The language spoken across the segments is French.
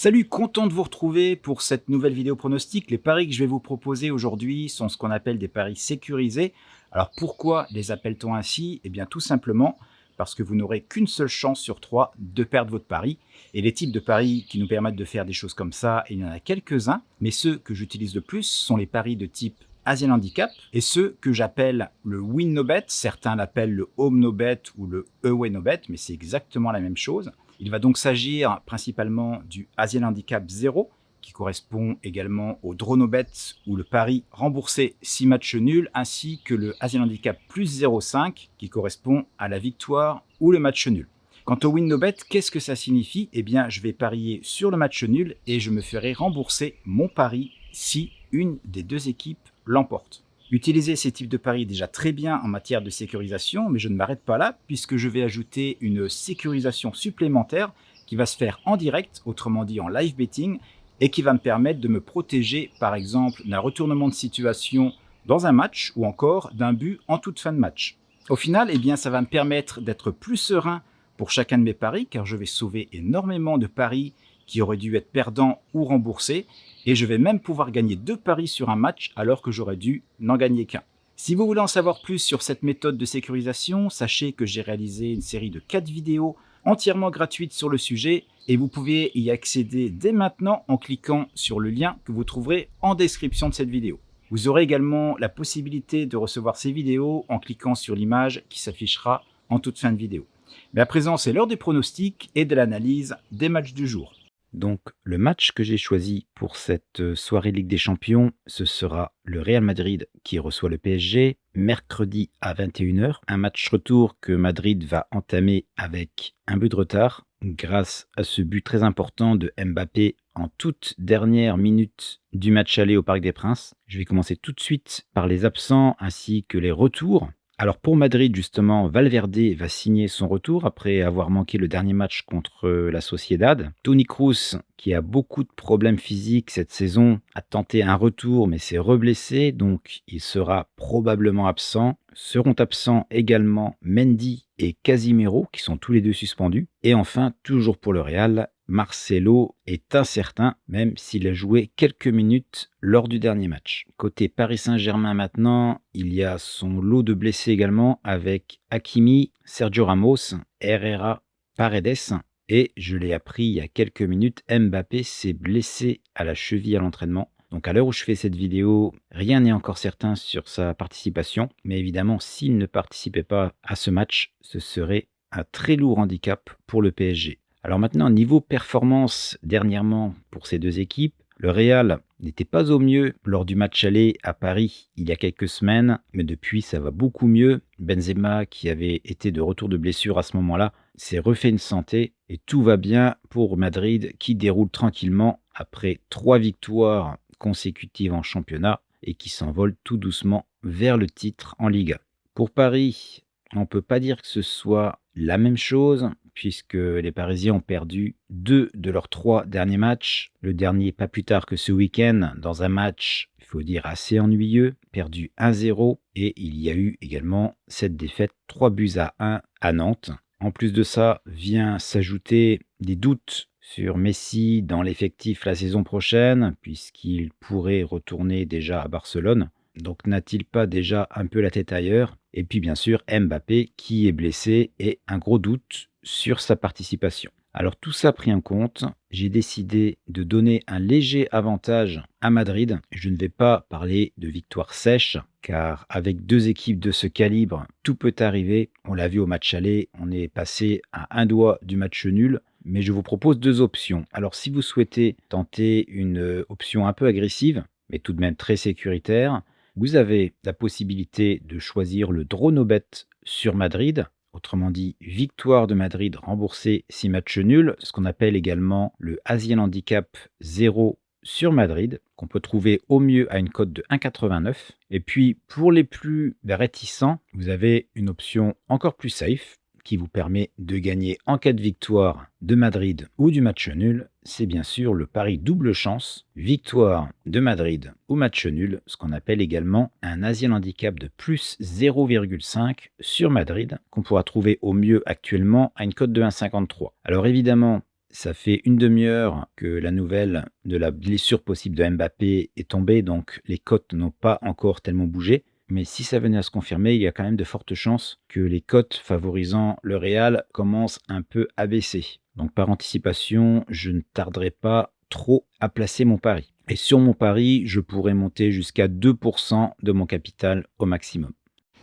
Salut, content de vous retrouver pour cette nouvelle vidéo pronostic. Les paris que je vais vous proposer aujourd'hui sont ce qu'on appelle des paris sécurisés. Alors pourquoi les appelle-t-on ainsi? Eh bien tout simplement parce que vous n'aurez qu'une seule chance sur 3 de perdre votre pari. Et les types de paris qui nous permettent de faire des choses comme ça, il y en a quelques-uns, mais ceux que j'utilise le plus sont les paris de type Asian Handicap et ceux que j'appelle le Win No Bet. Certains l'appellent le Home No Bet ou le Away No Bet, mais c'est exactement la même chose. Il va donc s'agir principalement du Asian Handicap 0, qui correspond également au Draw No Bet ou le pari remboursé 6 matchs nuls, ainsi que le Asian Handicap plus 0,5, qui correspond à la victoire ou le match nul. Quant au Win No Bet, qu'est-ce que ça signifie? Eh bien, je vais parier sur le match nul et je me ferai rembourser mon pari si une des deux équipes l'emporte. Utilisez ces types de paris déjà très bien en matière de sécurisation, mais je ne m'arrête pas là puisque je vais ajouter une sécurisation supplémentaire qui va se faire en direct, autrement dit en live betting, et qui va me permettre de me protéger par exemple d'un retournement de situation dans un match ou encore d'un but en toute fin de match. Au final, eh bien, ça va me permettre d'être plus serein pour chacun de mes paris car je vais sauver énormément de paris qui auraient dû être perdants ou remboursés. Et je vais même pouvoir gagner 2 paris sur un match alors que j'aurais dû n'en gagner qu'un. Si vous voulez en savoir plus sur cette méthode de sécurisation, sachez que j'ai réalisé une série de 4 vidéos entièrement gratuites sur le sujet et vous pouvez y accéder dès maintenant en cliquant sur le lien que vous trouverez en description de cette vidéo. Vous aurez également la possibilité de recevoir ces vidéos en cliquant sur l'image qui s'affichera en toute fin de vidéo. Mais à présent, c'est l'heure des pronostics et de l'analyse des matchs du jour. Donc, le match que j'ai choisi pour cette soirée Ligue des Champions, ce sera le Real Madrid qui reçoit le PSG mercredi à 21h. Un match retour que Madrid va entamer avec un but de retard grâce à ce but très important de Mbappé en toute dernière minute du match aller au Parc des Princes. Je vais commencer tout de suite par les absents ainsi que les retours. Alors pour Madrid, justement, Valverde va signer son retour après avoir manqué le dernier match contre la Sociedad. Toni Kroos, qui a beaucoup de problèmes physiques cette saison, a tenté un retour mais s'est reblessé, donc il sera probablement absent. Seront absents également Mendy et Casemiro, qui sont tous les deux suspendus. Et enfin, toujours pour le Real, Marcelo est incertain, même s'il a joué quelques minutes lors du dernier match. Côté Paris Saint-Germain maintenant, il y a son lot de blessés également avec Hakimi, Sergio Ramos, Herrera, Paredes. Et je l'ai appris il y a quelques minutes, Mbappé s'est blessé à la cheville à l'entraînement. Donc à l'heure où je fais cette vidéo, rien n'est encore certain sur sa participation. Mais évidemment, s'il ne participait pas à ce match, ce serait un très lourd handicap pour le PSG. Alors maintenant, niveau performance dernièrement pour ces deux équipes, le Real n'était pas au mieux lors du match aller à Paris il y a quelques semaines, mais depuis ça va beaucoup mieux. Benzema, qui avait été de retour de blessure à ce moment-là, s'est refait une santé et tout va bien pour Madrid qui déroule tranquillement après 3 victoires consécutives en championnat et qui s'envole tout doucement vers le titre en Liga. Pour Paris, on ne peut pas dire que ce soit la même chose, puisque les Parisiens ont perdu 2 de leurs 3 derniers matchs. Le dernier pas plus tard que ce week-end, dans un match, il faut dire, assez ennuyeux, perdu 1-0. Et il y a eu également cette défaite 3-1 à Nantes. En plus de ça, vient s'ajouter des doutes sur Messi dans l'effectif la saison prochaine, puisqu'il pourrait retourner déjà à Barcelone. Donc n'a-t-il pas déjà un peu la tête ailleurs? Et puis bien sûr Mbappé qui est blessé et un gros doute sur sa participation. Alors tout ça pris en compte, j'ai décidé de donner un léger avantage à Madrid. Je ne vais pas parler de victoire sèche, car avec 2 équipes de ce calibre, tout peut arriver. On l'a vu au match aller, on est passé à un doigt du match nul. Mais je vous propose 2 options. Alors si vous souhaitez tenter une option un peu agressive, mais tout de même très sécuritaire, vous avez la possibilité de choisir le Draw No Bet sur Madrid, autrement dit victoire de Madrid remboursée 6 matchs nuls, ce qu'on appelle également le Asian Handicap 0 sur Madrid, qu'on peut trouver au mieux à une cote de 1,89. Et puis pour les plus réticents, vous avez une option encore plus safe, qui vous permet de gagner en cas de victoire de Madrid ou du match nul, c'est bien sûr le pari double chance, victoire de Madrid ou match nul, ce qu'on appelle également un Asian Handicap de plus 0,5 sur Madrid, qu'on pourra trouver au mieux actuellement à une cote de 1,53. Alors évidemment, Ça fait une demi-heure que la nouvelle de la blessure possible de Mbappé est tombée, donc les cotes n'ont pas encore tellement bougé. Mais si ça venait à se confirmer, il y a quand même de fortes chances que les cotes favorisant le Real commencent un peu à baisser. Donc par anticipation, je ne tarderai pas trop à placer mon pari. Et sur mon pari, je pourrais monter jusqu'à 2% de mon capital au maximum.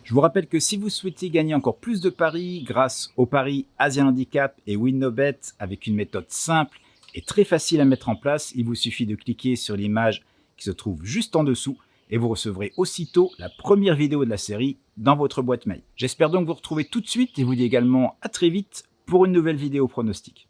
Je vous rappelle que si vous souhaitez gagner encore plus de paris grâce au pari Asian Handicap et WinNoBet avec une méthode simple et très facile à mettre en place, il vous suffit de cliquer sur l'image qui se trouve juste en dessous et vous recevrez aussitôt la première vidéo de la série dans votre boîte mail. J'espère donc vous retrouver tout de suite et vous dis également à très vite pour une nouvelle vidéo pronostic.